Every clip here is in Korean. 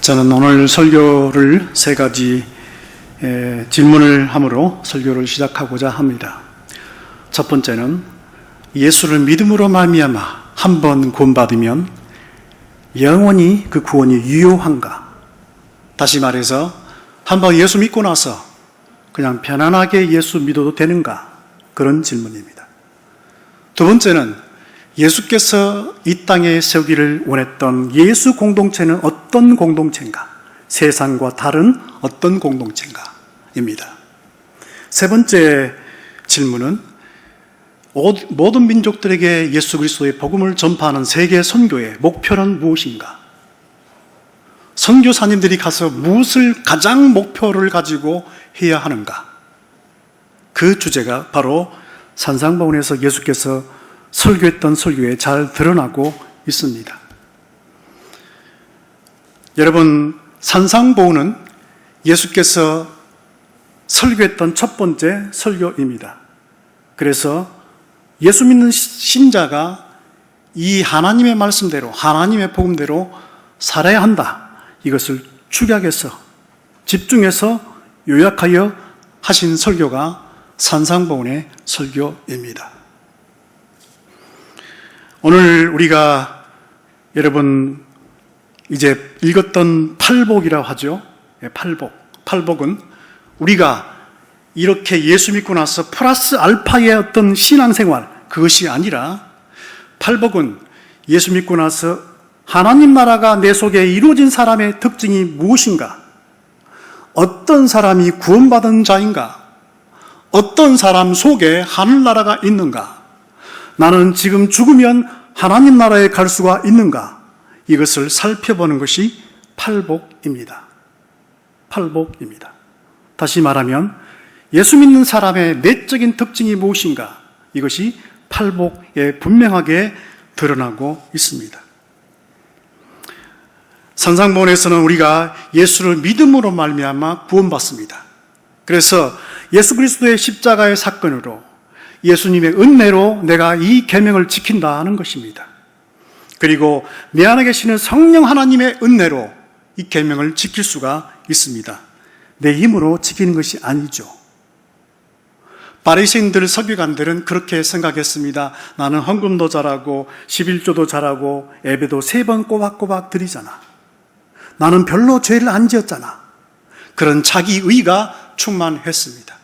저는 오늘 설교를 세 가지 질문을 함으로 설교를 시작하고자 합니다. 첫 번째는 예수를 믿음으로 말미암아 한 번 구원받으면 영원히 그 구원이 유효한가? 다시 말해서 한 번 예수 믿고 나서 그냥 편안하게 예수 믿어도 되는가? 그런 질문입니다. 두 번째는 예수께서 이 땅에 세우기를 원했던 예수 공동체는 어떤 공동체인가? 세상과 다른 어떤 공동체인가?입니다. 세 번째 질문은 모든 민족들에게 예수 그리스도의 복음을 전파하는 세계 선교의 목표는 무엇인가? 선교사님들이 가서 무엇을 가장 목표를 가지고 해야 하는가? 그 주제가 바로 산상보훈에서 예수께서 설교했던 설교에 잘 드러나고 있습니다. 여러분, 산상보훈은 예수께서 설교했던 첫 번째 설교입니다. 그래서 예수 믿는 신자가 이 하나님의 말씀대로, 하나님의 복음대로 살아야 한다. 이것을 축약해서, 집중해서 요약하여 하신 설교가 산상보훈의 설교입니다. 오늘 우리가 여러분 이제 읽었던 팔복이라고 하죠. 팔복은 우리가 이렇게 예수 믿고 나서 플러스 알파의 어떤 신앙생활, 그것이 아니라 팔복은 예수 믿고 나서 하나님 나라가 내 속에 이루어진 사람의 특징이 무엇인가? 어떤 사람이 구원받은 자인가? 어떤 사람 속에 하늘나라가 있는가? 나는 지금 죽으면 하나님 나라에 갈 수가 있는가? 이것을 살펴보는 것이 팔복입니다. 팔복입니다. 다시 말하면 예수 믿는 사람의 내적인 특징이 무엇인가? 이것이 팔복에 분명하게 드러나고 있습니다. 산상보훈에서는 우리가 예수를 믿음으로 말미암아 구원받습니다. 그래서 예수 그리스도의 십자가의 사건으로 예수님의 은혜로 내가 이 계명을 지킨다는 것입니다. 그리고 내 안에 계시는 성령 하나님의 은혜로 이 계명을 지킬 수가 있습니다. 내 힘으로 지키는 것이 아니죠. 바리새인들, 서기관들은 그렇게 생각했습니다. 나는 헌금도 잘하고 11조도 잘하고 예배도 3번 꼬박꼬박 드리잖아. 나는 별로 죄를 안 지었잖아. 그런 자기의가 충만했습니다.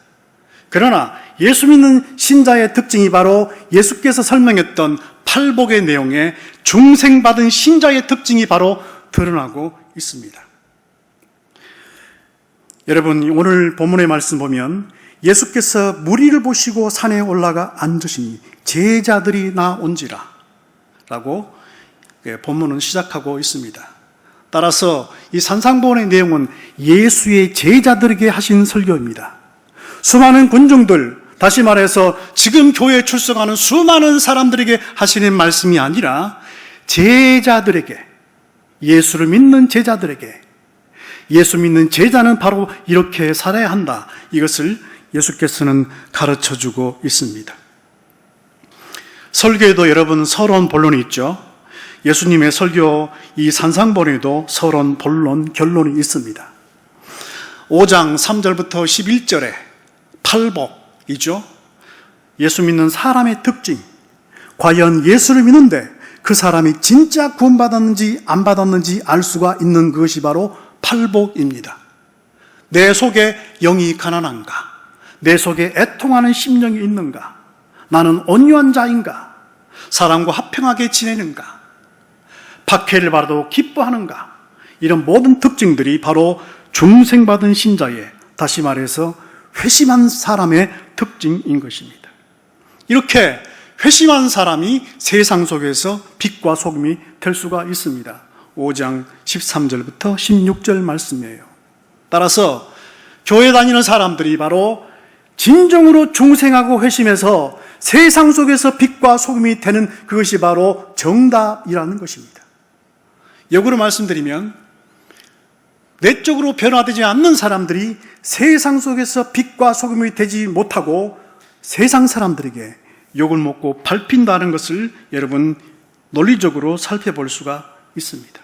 그러나 예수 믿는 신자의 특징이 바로 예수께서 설명했던 팔복의 내용에 중생받은 신자의 특징이 바로 드러나고 있습니다. 여러분, 오늘 본문의 말씀 보면 예수께서 무리를 보시고 산에 올라가 앉으시니 제자들이 나온지라 라고 본문은 시작하고 있습니다. 따라서 이 산상보훈의 내용은 예수의 제자들에게 하신 설교입니다. 수많은 군중들, 다시 말해서 지금 교회에 출석하는 수많은 사람들에게 하시는 말씀이 아니라 제자들에게, 예수를 믿는 제자들에게, 예수 믿는 제자는 바로 이렇게 살아야 한다. 이것을 예수께서는 가르쳐주고 있습니다. 설교에도 여러분 서론, 본론이 있죠. 예수님의 설교 이 산상보훈에도 서론, 본론, 결론이 있습니다. 5장 3절부터 11절에 팔복이죠. 예수 믿는 사람의 특징, 과연 예수를 믿는데 그 사람이 진짜 구원받았는지 안 받았는지 알 수가 있는 그것이 바로 팔복입니다. 내 속에 영이 가난한가? 내 속에 애통하는 심령이 있는가? 나는 온유한 자인가? 사람과 화평하게 지내는가? 박해를 받아도 기뻐하는가? 이런 모든 특징들이 바로 중생받은 신자의, 다시 말해서 회심한 사람의 특징인 것입니다. 이렇게 회심한 사람이 세상 속에서 빛과 소금이 될 수가 있습니다. 5장 13절부터 16절 말씀이에요. 따라서 교회 다니는 사람들이 바로 진정으로 중생하고 회심해서 세상 속에서 빛과 소금이 되는 그것이 바로 정답이라는 것입니다. 역으로 말씀드리면 내적으로 변화되지 않는 사람들이 세상 속에서 빛과 소금이 되지 못하고 세상 사람들에게 욕을 먹고 밟힌다는 것을 여러분 논리적으로 살펴볼 수가 있습니다.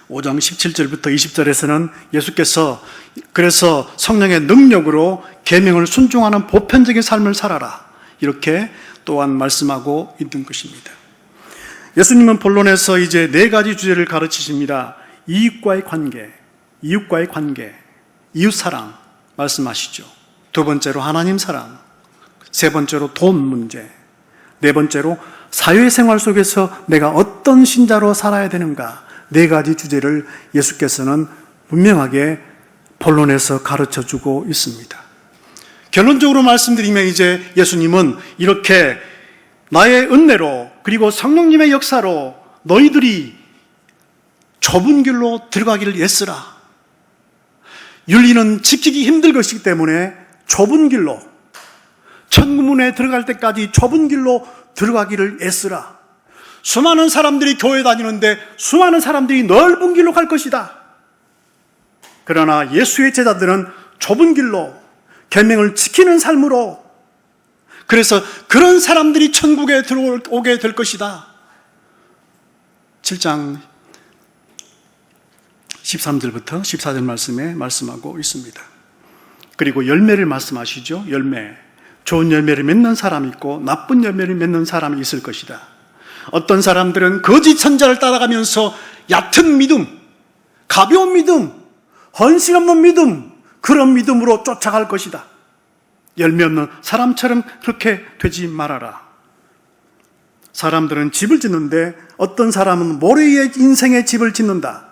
5장 17절부터 20절에서는 예수께서 그래서 성령의 능력으로 계명을 순종하는 보편적인 삶을 살아라, 이렇게 또한 말씀하고 있는 것입니다. 예수님은 본론에서 이제 4가지 주제를 가르치십니다. 이웃과의 관계, 이웃사랑 말씀하시죠. 2번째로 하나님 사랑, 3번째로 돈 문제, 4번째로 사회생활 속에서 내가 어떤 신자로 살아야 되는가, 4가지 주제를 예수께서는 분명하게 본론에서 가르쳐주고 있습니다. 결론적으로 말씀드리면 이제 예수님은 이렇게 나의 은혜로 그리고 성령님의 역사로 너희들이 좁은 길로 들어가기를 애쓰라. 윤리는 지키기 힘들 것이기 때문에 좁은 길로, 천국문에 들어갈 때까지 좁은 길로 들어가기를 애쓰라. 수많은 사람들이 교회 다니는데 수많은 사람들이 넓은 길로 갈 것이다. 그러나 예수의 제자들은 좁은 길로 계명을 지키는 삶으로, 그래서 그런 사람들이 천국에 들어오게 될 것이다. 7장 13절부터 14절 말씀에 말씀하고 있습니다. 그리고 열매를 말씀하시죠. 열매. 좋은 열매를 맺는 사람이 있고 나쁜 열매를 맺는 사람이 있을 것이다. 어떤 사람들은 거짓 선자를 따라가면서 얕은 믿음, 가벼운 믿음, 헌신 없는 믿음, 그런 믿음으로 쫓아갈 것이다. 열매 없는 사람처럼 그렇게 되지 말아라. 사람들은 집을 짓는데 어떤 사람은 모래 위에 인생의 집을 짓는다.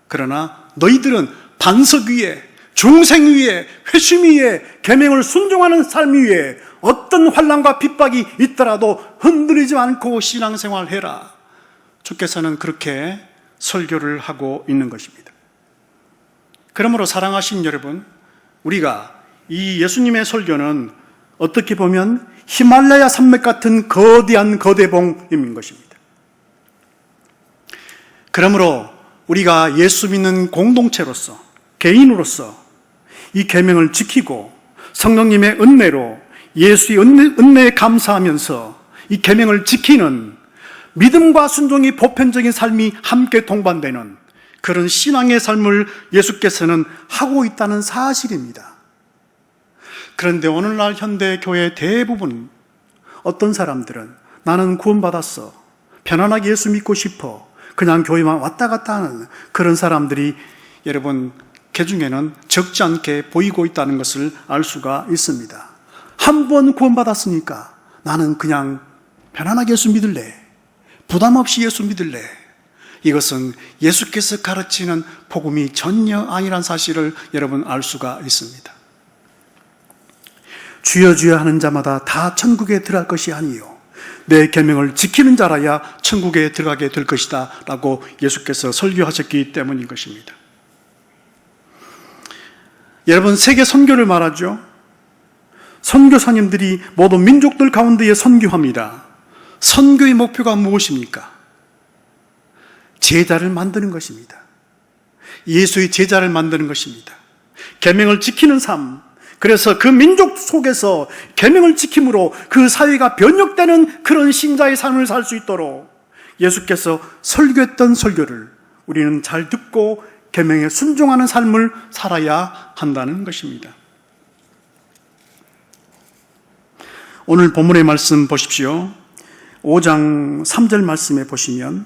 그러나 너희들은 반석 위에, 중생 위에, 회심 위에, 계명을 순종하는 삶 위에 어떤 환난과 핍박이 있더라도 흔들리지 않고 신앙생활해라. 주께서는 그렇게 설교를 하고 있는 것입니다. 그러므로 사랑하신 여러분, 우리가 이 예수님의 설교는 어떻게 보면 히말라야 산맥 같은 거대한 거대봉인 것입니다. 그러므로 우리가 예수 믿는 공동체로서, 개인으로서 이 계명을 지키고 성령님의 은혜로 예수의 은혜에 감사하면서 이 계명을 지키는 믿음과 순종이 보편적인 삶이 함께 동반되는 그런 신앙의 삶을 예수께서는 하고 있다는 사실입니다. 그런데 오늘날 현대 교회 대부분 어떤 사람들은 나는 구원받았어, 편안하게 예수 믿고 싶어, 그냥 교회만 왔다 갔다 하는 그런 사람들이 여러분 개중에는 적지 않게 보이고 있다는 것을 알 수가 있습니다. 한 번 구원받았으니까 나는 그냥 편안하게 예수 믿을래, 부담 없이 예수 믿을래. 이것은 예수께서 가르치는 복음이 전혀 아니란 사실을 여러분 알 수가 있습니다. 주여 주여 하는 자마다 다 천국에 들어갈 것이 아니요 내 계명을 지키는 자라야 천국에 들어가게 될 것이다 라고 예수께서 설교하셨기 때문인 것입니다. 여러분, 세계 선교를 말하죠. 선교사님들이 모든 민족들 가운데에 선교합니다. 선교의 목표가 무엇입니까? 제자를 만드는 것입니다. 예수의 제자를 만드는 것입니다. 계명을 지키는 삶, 그래서 그 민족 속에서 계명을 지킴으로 그 사회가 변혁되는 그런 신자의 삶을 살 수 있도록 예수께서 설교했던 설교를 우리는 잘 듣고 계명에 순종하는 삶을 살아야 한다는 것입니다. 오늘 본문의 말씀 보십시오. 5장 3절 말씀에 보시면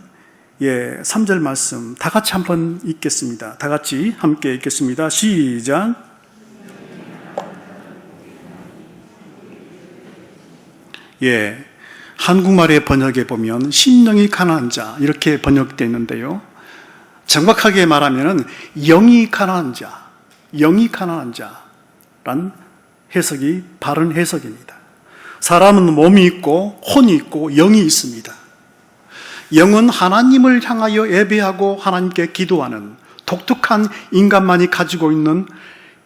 3절 말씀 다 같이 한번 읽겠습니다. 다 같이 함께 읽겠습니다. 시작. 한국말의 번역에 보면 심령이 가난한 자 이렇게 번역되어 있는데요. 정확하게 말하면 영이 가난한 자란 해석이 바른 해석입니다. 사람은 몸이 있고 혼이 있고 영이 있습니다. 영은 하나님을 향하여 예배하고 하나님께 기도하는 독특한 인간만이 가지고 있는,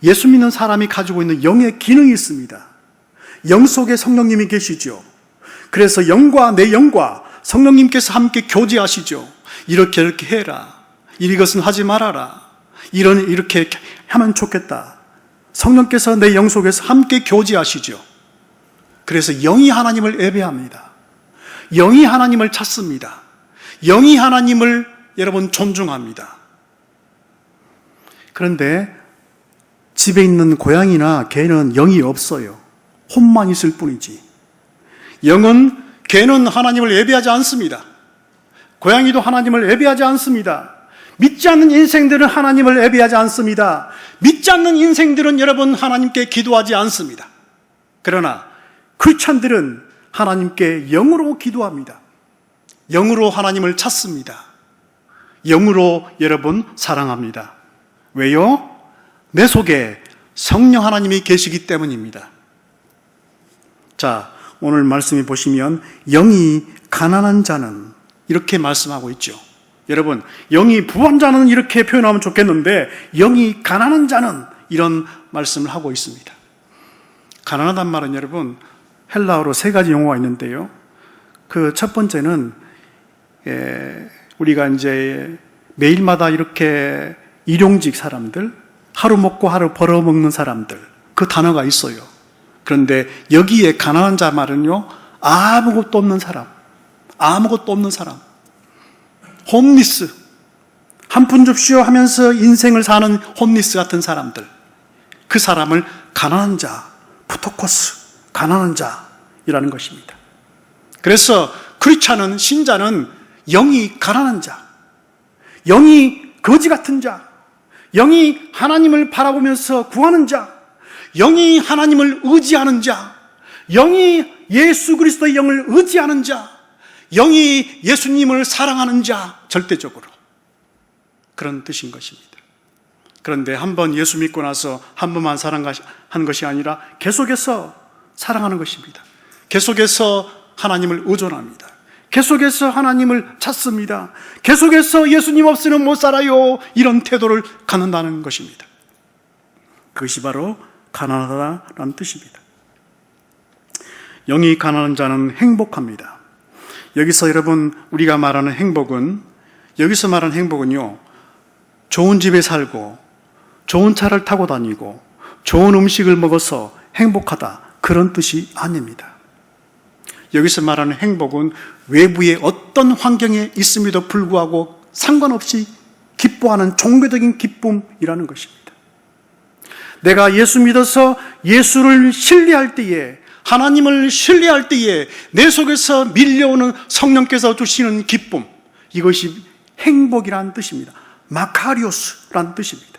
예수 믿는 사람이 가지고 있는 영의 기능이 있습니다. 영 속에 성령님이 계시죠. 그래서 영과 내 영과 성령님께서 함께 교제하시죠. 이렇게 해라, 이것은 하지 말아라, 이렇게 하면 좋겠다. 성령께서 내 영 속에서 함께 교제하시죠. 그래서 영이 하나님을 예배합니다. 영이 하나님을 찾습니다. 영이 하나님을 여러분 존중합니다. 그런데 집에 있는 고양이나 개는 영이 없어요. 혼만 있을 뿐이지. 개는 하나님을 예배하지 않습니다. 고양이도 하나님을 예배하지 않습니다. 믿지 않는 인생들은 하나님을 예배하지 않습니다. 믿지 않는 인생들은 여러분 하나님께 기도하지 않습니다. 그러나 크리스찬들은 하나님께 영으로 기도합니다. 영으로 하나님을 찾습니다. 영으로 여러분 사랑합니다. 왜요? 내 속에 성령 하나님이 계시기 때문입니다. 자, 오늘 말씀에 보시면 영이 가난한 자는 이렇게 말씀하고 있죠. 여러분, 영이 부한 자는 이렇게 표현하면 좋겠는데 영이 가난한 자는 이런 말씀을 하고 있습니다. 가난하단 말은 여러분 헬라어로 세 가지 용어가 있는데요. 그 첫 번째는 우리가 이제 매일마다 이렇게 일용직 사람들, 하루 먹고 하루 벌어먹는 사람들, 그 단어가 있어요. 그런데 여기에 가난한 자 말은요, 아무것도 없는 사람, 홈리스, 한 푼 줍시오 하면서 인생을 사는 홈리스 같은 사람들, 그 사람을 가난한 자, 푸토코스, 가난한 자이라는 것입니다. 그래서 크리스찬은, 신자는 영이 가난한 자, 영이 거지 같은 자, 영이 하나님을 바라보면서 구하는 자, 영이 하나님을 의지하는 자, 영이 예수 그리스도의 영을 의지하는 자, 영이 예수님을 사랑하는 자, 절대적으로 그런 뜻인 것입니다. 그런데 한번 예수 믿고 나서 한 번만 사랑하는 것이 아니라 계속해서 사랑하는 것입니다. 계속해서 하나님을 의존합니다. 계속해서 하나님을 찾습니다. 계속해서 예수님 없이는 못 살아요, 이런 태도를 갖는다는 것입니다. 그것이 바로 가난하다라는 뜻입니다. 영이 가난한 자는 행복합니다. 여기서 여러분 우리가 말하는 행복은, 여기서 말하는 행복은요, 좋은 집에 살고 좋은 차를 타고 다니고 좋은 음식을 먹어서 행복하다, 그런 뜻이 아닙니다. 여기서 말하는 행복은 외부의 어떤 환경에 있음에도 불구하고 상관없이 기뻐하는 종교적인 기쁨이라는 것입니다. 내가 예수 믿어서 예수를 신뢰할 때에, 하나님을 신뢰할 때에 내 속에서 밀려오는 성령께서 주시는 기쁨, 이것이 행복이라는 뜻입니다. 마카리오스라는 뜻입니다.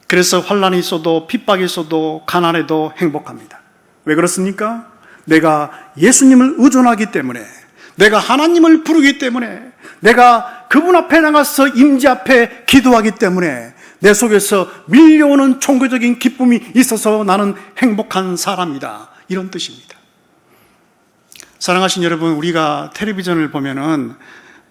그래서 환난이 있어도, 핍박이 있어도, 가난해도 행복합니다. 왜 그렇습니까? 내가 예수님을 의존하기 때문에, 내가 하나님을 부르기 때문에, 내가 그분 앞에 나가서 임재 앞에 기도하기 때문에 내 속에서 밀려오는 종교적인 기쁨이 있어서 나는 행복한 사람이다, 이런 뜻입니다. 사랑하신 여러분, 우리가 텔레비전을 보면은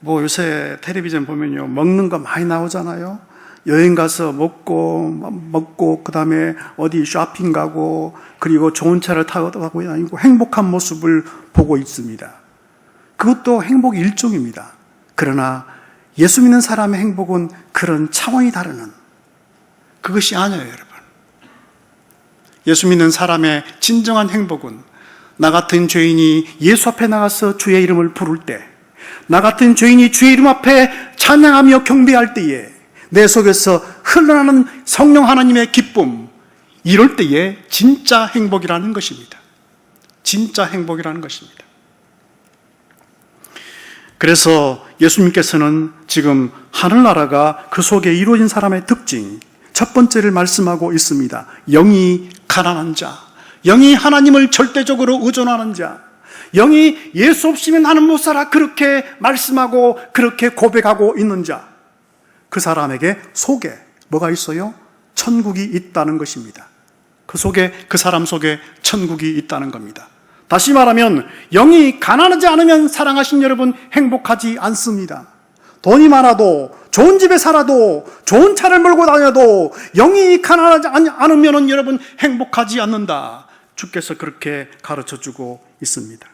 요새 텔레비전 보면요, 먹는 거 많이 나오잖아요. 여행 가서 먹고 그 다음에 어디 쇼핑 가고, 그리고 좋은 차를 타고 다니고 행복한 모습을 보고 있습니다. 그것도 행복의 일종입니다. 그러나 예수 믿는 사람의 행복은 그런 차원이 다르는, 그것이 아니에요, 여러분. 예수 믿는 사람의 진정한 행복은 나 같은 죄인이 예수 앞에 나가서 주의 이름을 부를 때, 나 같은 죄인이 주의 이름 앞에 찬양하며 경배할 때에 내 속에서 흘러나는 성령 하나님의 기쁨, 이럴 때에 진짜 행복이라는 것입니다. 진짜 행복이라는 것입니다. 그래서 예수님께서는 지금 하늘나라가 그 속에 이루어진 사람의 특징, 첫 번째를 말씀하고 있습니다. 영이 가난한 자, 영이 하나님을 절대적으로 의존하는 자, 영이 예수 없이면 나는 못 살아, 그렇게 말씀하고 그렇게 고백하고 있는 자, 그 사람에게 속에 뭐가 있어요? 천국이 있다는 것입니다. 그 사람 속에 천국이 있다는 겁니다. 다시 말하면 영이 가난하지 않으면, 사랑하신 여러분, 행복하지 않습니다. 돈이 많아도, 좋은 집에 살아도, 좋은 차를 몰고 다녀도 영이 가난하지 않으면 여러분 행복하지 않는다. 주께서 그렇게 가르쳐주고 있습니다.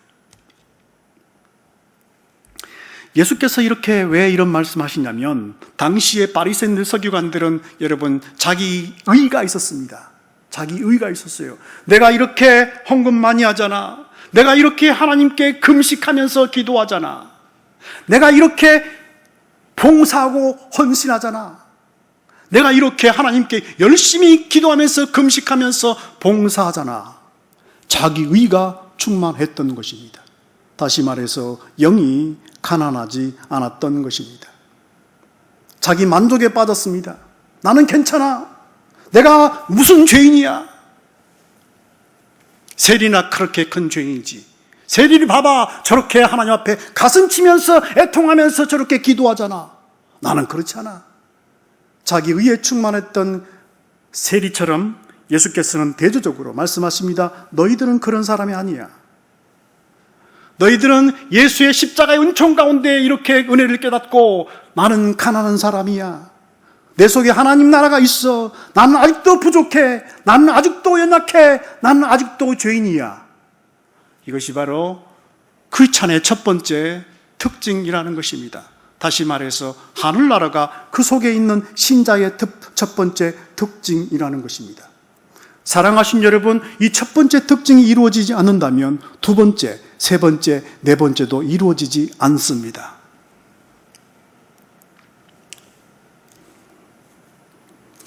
예수께서 이렇게 왜 이런 말씀하시냐면, 당시의 바리새인들, 서기관들은 여러분 자기 의가 있었습니다. 자기 의가 있었어요. 내가 이렇게 헌금 많이 하잖아, 내가 이렇게 하나님께 금식하면서 기도하잖아, 내가 이렇게 봉사하고 헌신하잖아. 내가 이렇게 하나님께 열심히 기도하면서 금식하면서 봉사하잖아. 자기 의가 충만했던 것입니다. 다시 말해서 영이 가난하지 않았던 것입니다. 자기 만족에 빠졌습니다. 나는 괜찮아. 내가 무슨 죄인이야. 세리나 그렇게 큰 죄인이지. 세리를 봐봐. 저렇게 하나님 앞에 가슴 치면서 애통하면서 저렇게 기도하잖아. 나는 그렇지 않아. 자기 의에 충만했던 세리처럼 예수께서는 대조적으로 말씀하십니다. 너희들은 그런 사람이 아니야. 너희들은 예수의 십자가의 은총 가운데 이렇게 은혜를 깨닫고 나는 가난한 사람이야. 내 속에 하나님 나라가 있어. 나는 아직도 부족해. 나는 아직도 연약해. 나는 아직도 죄인이야. 이것이 바로 크리스찬의 첫 번째 특징이라는 것입니다. 다시 말해서 하늘나라가 그 속에 있는 신자의 첫 번째 특징이라는 것입니다. 사랑하신 여러분, 이 첫 번째 특징이 이루어지지 않는다면 두 번째, 세 번째, 네 번째도 이루어지지 않습니다.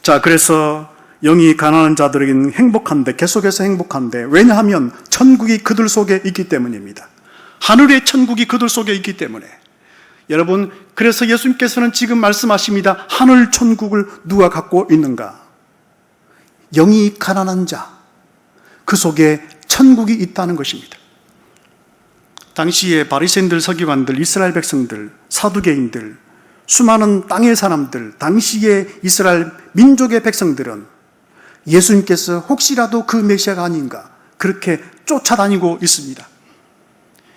자, 그래서 영이 가난한 자들에게는 행복한데, 계속해서 행복한데, 왜냐하면 천국이 그들 속에 있기 때문입니다. 하늘의 천국이 그들 속에 있기 때문에. 여러분, 그래서 예수님께서는 지금 말씀하십니다. 하늘 천국을 누가 갖고 있는가? 영이 가난한 자, 그 속에 천국이 있다는 것입니다. 당시에 바리새인들, 서기관들, 이스라엘 백성들, 사두개인들, 수많은 땅의 사람들, 당시의 이스라엘 민족의 백성들은 예수님께서 혹시라도 그 메시아가 아닌가 그렇게 쫓아다니고 있습니다.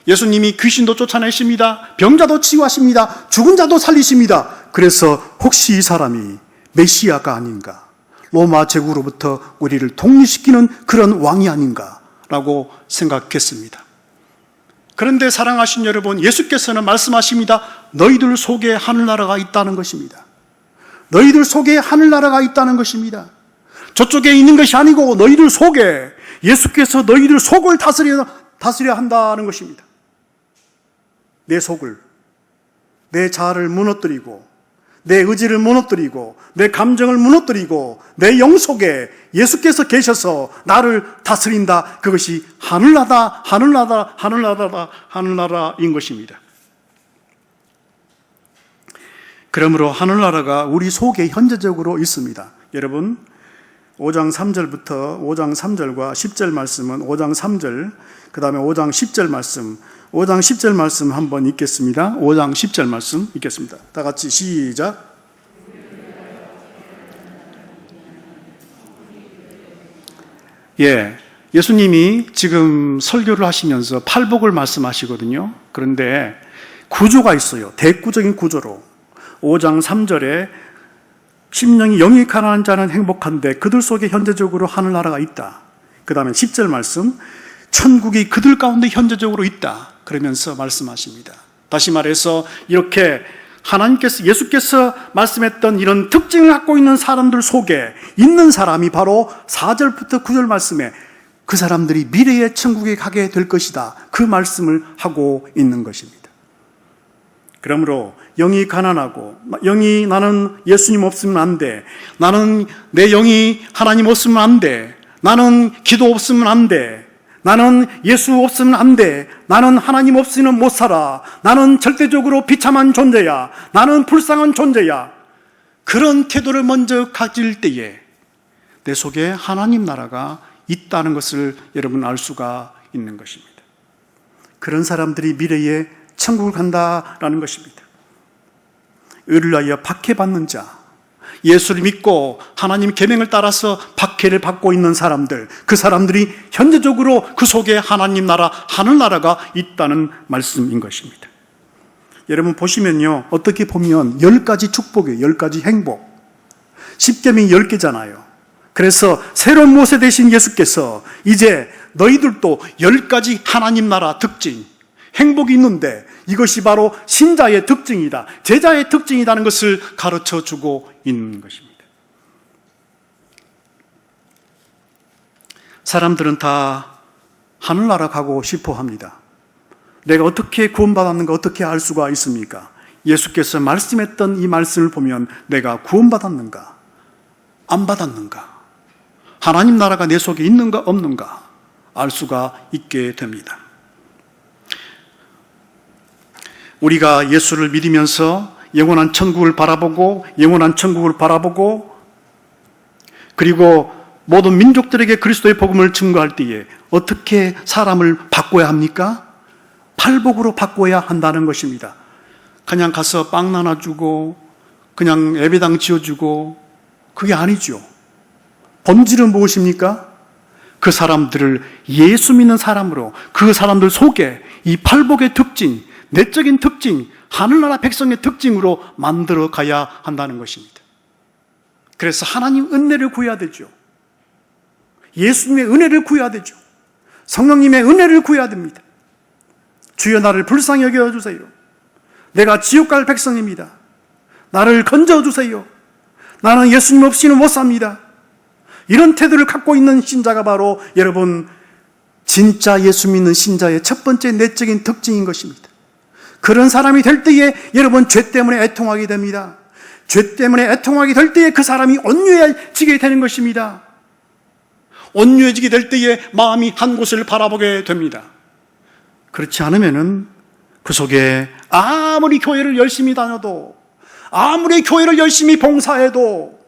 예수님이 귀신도 쫓아내십니다. 병자도 치유하십니다. 죽은 자도 살리십니다. 그래서 혹시 이 사람이 메시아가 아닌가, 로마 제국으로부터 우리를 독립시키는 그런 왕이 아닌가라고 생각했습니다. 그런데 사랑하신 여러분, 예수께서는 말씀하십니다. 너희들 속에 하늘나라가 있다는 것입니다. 너희들 속에 하늘나라가 있다는 것입니다. 저쪽에 있는 것이 아니고 너희들 속에, 예수께서 너희들 속을 다스려야 한다는 것입니다. 내 속을, 내 자아를 무너뜨리고, 내 의지를 무너뜨리고, 내 감정을 무너뜨리고, 내 영 속에 예수께서 계셔서 나를 다스린다. 그것이 하늘나라, 하늘나라, 하늘나라, 하늘나라인 것입니다. 그러므로 하늘나라가 우리 속에 현재적으로 있습니다. 여러분, 5장 3절부터 5장 3절과 10절 말씀은 5장 3절, 그 다음에 5장 10절 말씀, 5장 10절 말씀 한번 읽겠습니다. 5장 10절 말씀 읽겠습니다. 다 같이 시작. 예수님이 지금 설교를 하시면서 팔복을 말씀하시거든요. 그런데 구조가 있어요. 대구적인 구조로 5장 3절에 심령이 영이 가난한 자는 행복한데 그들 속에 현재적으로 하늘나라가 있다. 그 다음에 10절 말씀, 천국이 그들 가운데 현재적으로 있다. 그러면서 말씀하십니다. 다시 말해서 이렇게 하나님께서, 예수께서 말씀했던 이런 특징을 갖고 있는 사람들 속에 있는 사람이 바로 4절부터 9절 말씀에 그 사람들이 미래의 천국에 가게 될 것이다. 그 말씀을 하고 있는 것입니다. 그러므로 영이 가난하고, 영이 나는 예수님 없으면 안 돼, 나는 내 영이 하나님 없으면 안 돼, 나는 기도 없으면 안 돼, 나는 예수 없으면 안 돼, 나는 하나님 없이는 못 살아, 나는 절대적으로 비참한 존재야, 나는 불쌍한 존재야, 그런 태도를 먼저 가질 때에 내 속에 하나님 나라가 있다는 것을 여러분 알 수가 있는 것입니다. 그런 사람들이 미래에 천국을 간다라는 것입니다. 의를 위하여 박해받는 자, 예수를 믿고 하나님 계명을 따라서 박해를 받고 있는 사람들, 그 사람들이 현재적으로 그 속에 하나님 나라, 하늘나라가 있다는 말씀인 것입니다. 여러분 보시면요, 어떻게 보면 10가지 축복이에요. 10가지 행복. 십계명이 10개잖아요. 그래서 새로운 모세 되신 예수께서 이제 너희들도 10가지 하나님 나라 특징, 행복이 있는데 이것이 바로 신자의 특징이다, 제자의 특징이라는 것을 가르쳐주고 있는 것입니다. 사람들은 다 하늘나라 가고 싶어 합니다. 내가 어떻게 구원받았는가 어떻게 알 수가 있습니까? 예수께서 말씀했던 이 말씀을 보면 내가 구원받았는가? 안 받았는가? 하나님 나라가 내 속에 있는가 없는가? 알 수가 있게 됩니다. 우리가 예수를 믿으면서 영원한 천국을 바라보고 그리고 모든 민족들에게 그리스도의 복음을 증거할 때에 어떻게 사람을 바꿔야 합니까? 팔복으로 바꿔야 한다는 것입니다. 그냥 가서 빵 나눠주고 그냥 예배당 지어주고 그게 아니죠. 본질은 무엇입니까? 그 사람들을 예수 믿는 사람으로, 그 사람들 속에 이 팔복의 특징, 내적인 특징, 하늘나라 백성의 특징으로 만들어 가야 한다는 것입니다. 그래서 하나님 은혜를 구해야 되죠. 예수님의 은혜를 구해야 되죠. 성령님의 은혜를 구해야 됩니다. 주여 나를 불쌍히 여겨주세요. 내가 지옥 갈 백성입니다. 나를 건져주세요. 나는 예수님 없이는 못 삽니다. 이런 태도를 갖고 있는 신자가 바로 여러분 진짜 예수 믿는 신자의 첫 번째 내적인 특징인 것입니다. 그런 사람이 될 때에 여러분 죄 때문에 애통하게 됩니다. 죄 때문에 애통하게 될 때에 그 사람이 온유해지게 되는 것입니다. 온유해지게 될 때에 마음이 한 곳을 바라보게 됩니다. 그렇지 않으면은 그 속에 아무리 교회를 열심히 다녀도, 아무리 교회를 열심히 봉사해도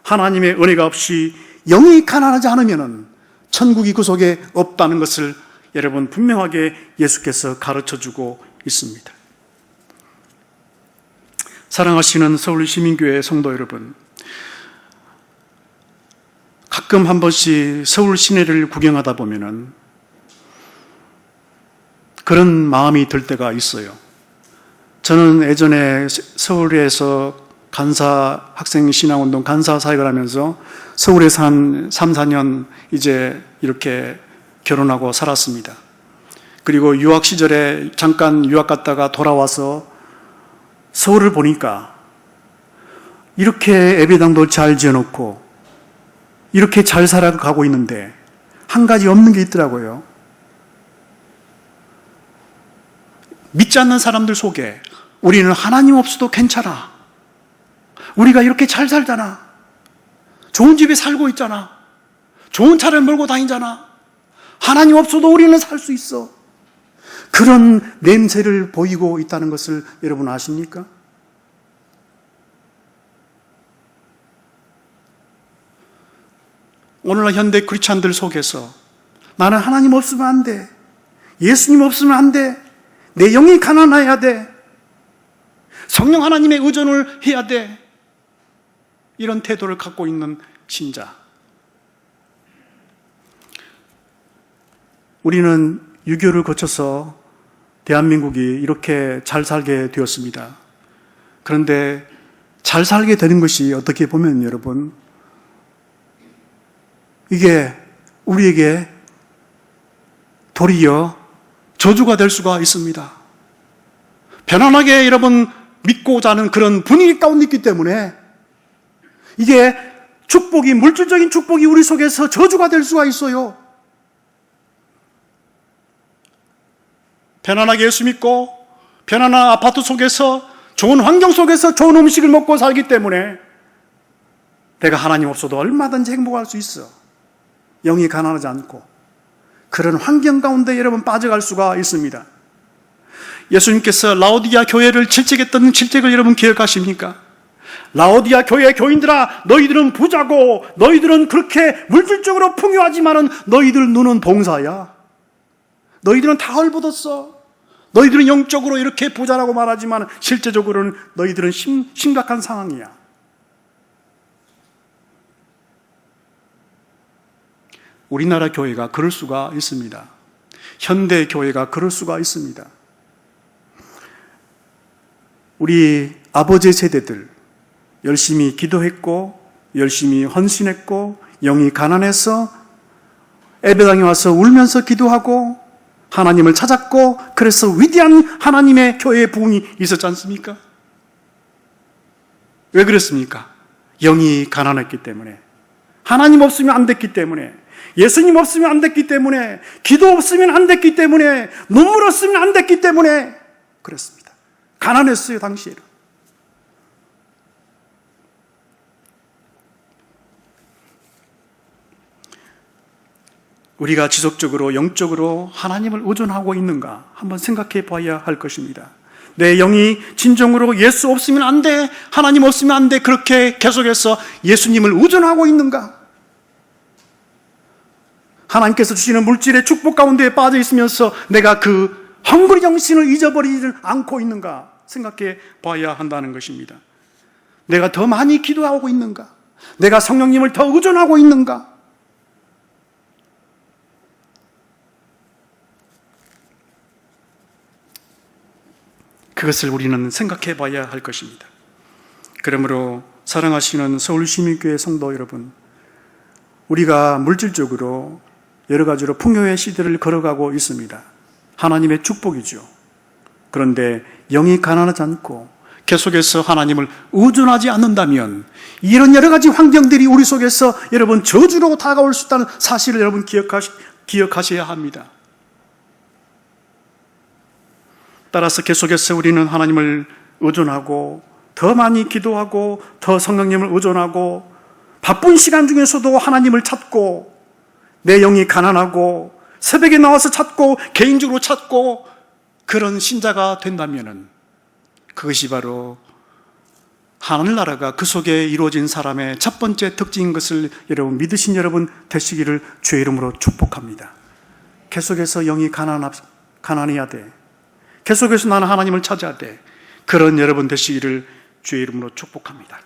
하나님의 은혜가 없이 영이 가난하지 않으면은 천국이 그 속에 없다는 것을 여러분 분명하게 예수께서 가르쳐주고 있습니다. 사랑하시는 서울시민교회 성도 여러분, 가끔 한 번씩 서울 시내를 구경하다 보면은 그런 마음이 들 때가 있어요. 저는 예전에 서울에서 간사 학생 신앙운동 간사 사역을 하면서 서울에서 한 3, 4년 이제 이렇게 결혼하고 살았습니다. 그리고 유학 시절에 잠깐 유학 갔다가 돌아와서 서울을 보니까 이렇게 예배당도 잘 지어놓고 이렇게 잘 살아가고 있는데 한 가지 없는 게 있더라고요. 믿지 않는 사람들 속에 우리는 하나님 없어도 괜찮아. 우리가 이렇게 잘 살잖아. 좋은 집에 살고 있잖아. 좋은 차를 몰고 다니잖아. 하나님 없어도 우리는 살 수 있어. 그런 냄새를 보이고 있다는 것을 여러분 아십니까? 오늘날 현대 크리스찬들 속에서 나는 하나님 없으면 안 돼. 예수님 없으면 안 돼. 내 영이 가난해야 돼. 성령 하나님의 의존을 해야 돼. 이런 태도를 갖고 있는 신자. 우리는 유교를 거쳐서 대한민국이 이렇게 잘 살게 되었습니다. 그런데 잘 살게 되는 것이 어떻게 보면 여러분, 이게 우리에게 도리어 저주가 될 수가 있습니다. 편안하게 여러분 믿고자 하는 그런 분위기 가운데 있기 때문에 이게 축복이, 물질적인 축복이 우리 속에서 저주가 될 수가 있어요. 편안하게 예수 믿고 편안한 아파트 속에서 좋은 환경 속에서 좋은 음식을 먹고 살기 때문에 내가 하나님 없어도 얼마든지 행복할 수 있어. 영이 가난하지 않고 그런 환경 가운데 여러분 빠져갈 수가 있습니다. 예수님께서 라오디아 교회를 질책했던 질책을 여러분 기억하십니까? 라오디아 교회 교인들아, 너희들은 부자고 너희들은 그렇게 물질적으로 풍요하지만은 너희들 눈은 봉사야. 너희들은 다 헐벗었어. 너희들은 영적으로 이렇게 부자라고 말하지만 실제적으로는 너희들은 심각한 상황이야. 우리나라 교회가 그럴 수가 있습니다. 현대 교회가 그럴 수가 있습니다. 우리 아버지 세대들 열심히 기도했고 열심히 헌신했고 영이 가난해서 예배당에 와서 울면서 기도하고 하나님을 찾았고 그래서 위대한 하나님의 교회의 부흥이 있었지 않습니까? 왜 그랬습니까? 영이 가난했기 때문에, 하나님 없으면 안 됐기 때문에, 예수님 없으면 안 됐기 때문에, 기도 없으면 안 됐기 때문에, 눈물 없으면 안 됐기 때문에 그렇습니다. 가난했어요, 당시에는. 우리가 지속적으로 영적으로 하나님을 의존하고 있는가 한번 생각해 봐야 할 것입니다. 내 영이 진정으로 예수 없으면 안 돼, 하나님 없으면 안 돼, 그렇게 계속해서 예수님을 의존하고 있는가? 하나님께서 주시는 물질의 축복 가운데 빠져 있으면서 내가 그 헝그리 정신을 잊어버리지 않고 있는가 생각해 봐야 한다는 것입니다. 내가 더 많이 기도하고 있는가? 내가 성령님을 더 의존하고 있는가? 그것을 우리는 생각해 봐야 할 것입니다. 그러므로 사랑하시는 서울시민교회 성도 여러분, 우리가 물질적으로 여러 가지로 풍요의 시대를 걸어가고 있습니다. 하나님의 축복이죠. 그런데 영이 가난하지 않고 계속해서 하나님을 의존하지 않는다면 이런 여러 가지 환경들이 우리 속에서 여러분 저주로 다가올 수 있다는 사실을 여러분 기억하셔야 합니다. 따라서 계속해서 우리는 하나님을 의존하고 더 많이 기도하고 더 성령님을 의존하고 바쁜 시간 중에서도 하나님을 찾고 내 영이 가난하고 새벽에 나와서 찾고 개인적으로 찾고 그런 신자가 된다면 그것이 바로 하늘나라가 그 속에 이루어진 사람의 첫 번째 특징인 것을 여러분 믿으신 여러분 되시기를 주의 이름으로 축복합니다. 계속해서 영이 가난해야 돼. 계속해서 나는 하나님을 찾아야 돼. 그런 여러분 되시기를 주의 이름으로 축복합니다.